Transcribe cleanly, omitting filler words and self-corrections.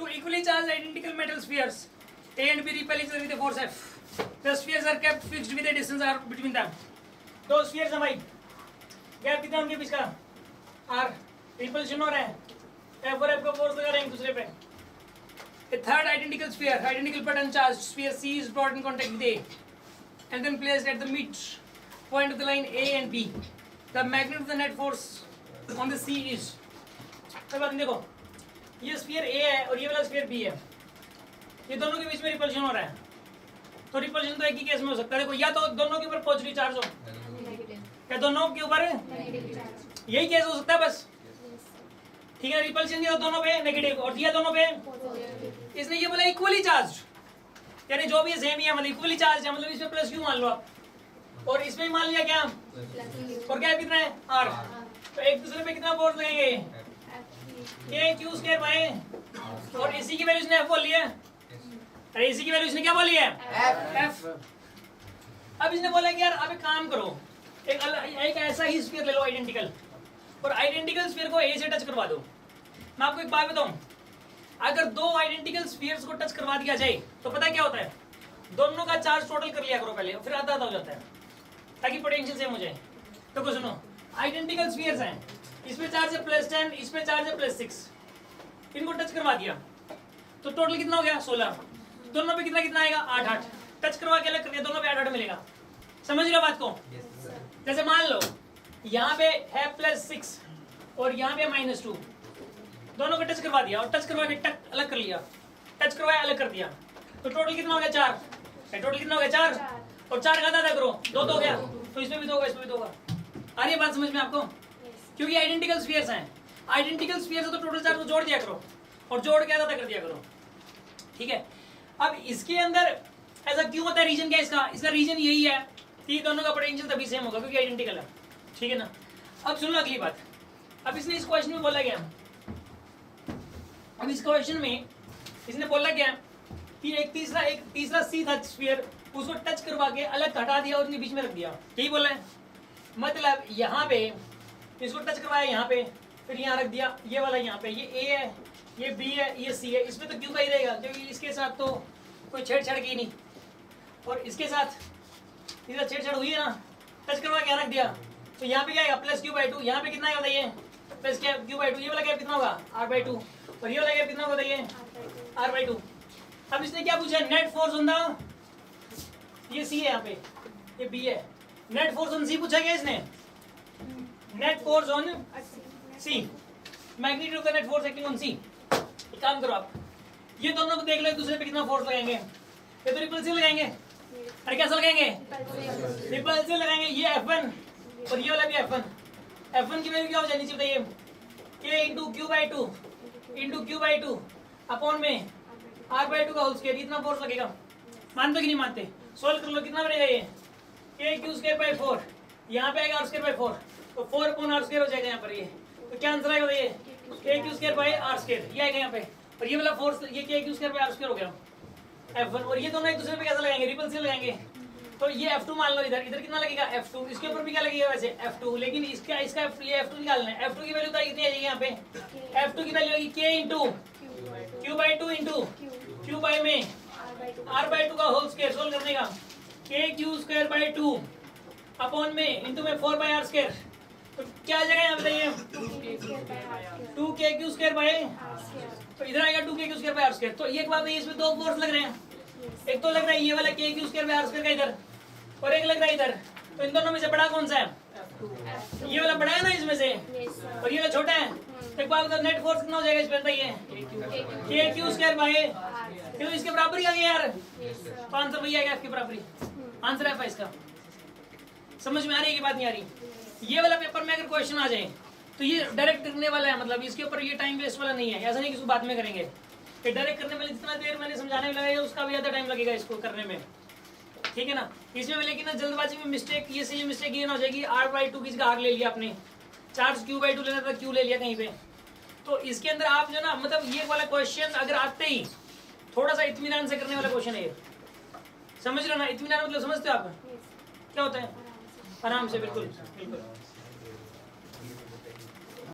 Two equally charged identical metal spheres A and B repel each other with a force F. The spheres are kept fixed with a distance R between them. दो spheres हैं भाई, gap कितना उनके बीच का R, repulsion हो रहा है, F और F का फोर्स लगा रहे हैं एक दूसरे पे. A third identical sphere, identical but uncharged sphere C is brought in contact with A and then placed at the mid point of the line A and B. The magnitude of the net force on the C is. सब बात देखो, ये sphere A है और ये वाला sphere B है, ये दोनों के बीच में रिपल्शन हो रहा है. तो रिपल्शन तो एक ही केस में हो सकता है. देखो, या तो दोनों के ऊपर पॉजिटिव चार्ज हो, या दोनों के ऊपर यही केस हो सकता है बस. ठीक है, रिपल्शन दिया दोनों पे नेगेटिव और दिया दोनों पे. इसने ये बोला इक्वली चार्ज, यानी जो भी सेम ही है, मतलब इक्वली चार्ज है, मतलब इसमें प्लस क्यू मान लो आप, और इसमें मान लिया क्या, और क्या कितना है आर. तो एक दूसरे पे कितना फोर्स लगेंगे, के क्यू स्क्वायर बाय, और इसी की वैल्यू इसने एफ बोल लिया. अरे इसी की वैल्यू इसने क्या बोली है, एफ. अब इसने बोला कि यार अब एक काम करो, एक ऐसा ही स्फीयर ले लो आइडेंटिकल, और आइडेंटिकल स्फीयर को ए से टच करवा दो. मैं आपको एक बात बताऊं, अगर दो आइडेंटिकल स्फीयर्स को टच करवा दिया जाए तो पता क्या होता है, दोनों का चार्ज टोटल कर लिया करो पहले, फिर आधा आधा हो जाता है ताकि पोटेंशियल सेम हो जाए. तो कुछ सुनो, आइडेंटिकल स्फीयर्स हैं, इसमें चार्ज है +10, इसमें चार्ज है +6, इनको टच करवा दिया तो टोटल कितना हो गया 16. दोनों पे कितना कितना आएगा 8 टच करवा के अलग कर दिया, दोनों पे 8 मिलेगा. समझ रहे हो बात को. जैसे मान लो यहाँ पे है +6 और यहाँ पे -2, दोनों को टच करवा दिया और टच करवा के टक अलग कर लिया, टच करवाया अलग कर दिया, तो टोटल कितना हो गया 4. टोटल कितना हो गया 4, और 4 का आधा करो 2 तो हो गया, तो इसमें भी 2 होगा, इसमें भी 2 होगा. आ रही है बात समझ में आपको, क्योंकि आइडेंटिकल स्फीयर्स हैं. आइडेंटिकल स्फीयर्स है तो टोटल चार्ज को जोड़ दिया करो और जोड़ के आधा कर दिया करो. ठीक है, अब इसके अंदर ऐसा क्यों होता है, रीजन क्या है इसका, इसका रीजन यही है कि दोनों का पोटेंशियल तभी सेम होगा क्योंकि आइडेंटिकल है. ठीक है ना. अब सुनो अगली बात, अब इसने इस क्वेश्चन में बोला गया, अब इस क्वेश्चन में इसने बोला क्या कि एक तीसरा सी था स्फीयर, उसको टच करवा के अलग हटा दिया और इनके बीच में रख दिया. यही बोला है, मतलब यहाँ पे इसको टच करवाया, यहाँ पे फिर यहाँ रख दिया, ये वाला यहाँ पे, ये ए है, ये बी है, ये सी है, इसमें तो क्यू का ही रहेगा क्योंकि इसके साथ तो कोई छेड़छाड़ की नहीं, और इसके साथ इधर छेड़छाड़ हुई है ना, टच करवा के यहाँ रख दिया, तो यहाँ पे क्या आएगा +q/2. यहाँ पे कितना आएगा बताइए, +q/2. ये वाला गैप कितना होगा r/2, और ये वाला गैप कितना होगा बताइए r/2. अब इसने क्या पूछा, नेट फोर्स ऑन द, ये सी है यहाँ पे, ये बी है, नेट फोर्स ऑन सी पूछा गया इसने, net force on C, magnitude of the net force acting on C. एक काम करो आप, ये दोनों को देख लो एक दूसरे पे कितना फोर्स लगाएंगे, ये तो रिपल्सिव लगाएंगे. अरे कैसा लगाएंगे, रिपल्सिव लगाएंगे. ये F1 और ये वाला भी F1. F1 की वैल्यू क्या हो जानी चाहिए बताइए, K × Q/2 अपॉन में r/2 का होल स्क्वायर. इतना फोर्स लगेगा, मानते कि नहीं मानते, सोल्व कर लो. कितना बनेगा ये, K/4, यहाँ पे आएगा r²/4, तो 4/r² हो जाएगा यहाँ पर. ये तो क्या आंसर आएगा बताइए, K/r², ये आएगा यहाँ पे, और ये वाला फोर्स ये K/r² हो गया F1. और ये दोनों एक दूसरे पे कैसा लगाएंगे, रिपल्सिव लगाएंगे. तो ये F2 मान लो, इधर कितना लगेगा F2, इसके ऊपर भी क्या लगेगा वैसे F2, लेकिन इसका ये F2 निकालना है. F2 की वैल्यू तो कितनी आ जाएगी यहाँ पे, F2 की वैल्यू आएगी K × Q/2 Q बाई में r/2 का होल स्क्वायर. सोल्व करने का K/2 अपॉन में इंटू में 4/r². तो क्या आ जाएगा यहाँ बताइए, 2K/2 तो इधर आएगा 2K/2 तो एक बात है, इसमें 2 फोर्स लग रहे हैं. एक तो लग रहा है ये वाला K/2 का इधर, और एक लग रहा है इधर. तो इन दोनों में से बड़ा कौन सा है, ये वाला बड़ा है ना इसमें से, और ये वाला छोटा है. एक बात बताओ, नेट फोर्स कितना हो जाएगा इसमें बताइए, K/2 तो इसके बराबर ही आ गया यार. तो आंसर वही आएगा, F के बराबर ही आंसर है इसका. समझ में आ रही है कि बात नहीं आ रही. ये वाला पेपर में अगर क्वेश्चन आ जाए तो ये डायरेक्ट करने वाला है, मतलब इसके ऊपर ये टाइम वेस्ट वाला नहीं है. ऐसा नहीं कि इसको बाद में करेंगे, ये डायरेक्ट करने वाले जितना देर मैंने समझाने में लगाया उसका भी ज़्यादा टाइम लगेगा इसको करने में. ठीक है ना. इसमें लेकिन ना जल्दबाजी में मिस्टेक, ये सही मिस्टेक ये ना हो जाएगी, r/2 की जगह r ले लिया आपने, चार्ज Q/2 लेना था Q ले लिया कहीं पे. तो इसके अंदर आप जो ना, मतलब ये वाला क्वेश्चन अगर आते ही थोड़ा सा इत्मीनान से करने वाला क्वेश्चन है ये. समझ लो ना, इत्मीनान मतलब समझते हो आप क्या होता है, आराम से, बिल्कुल बिल्कुल.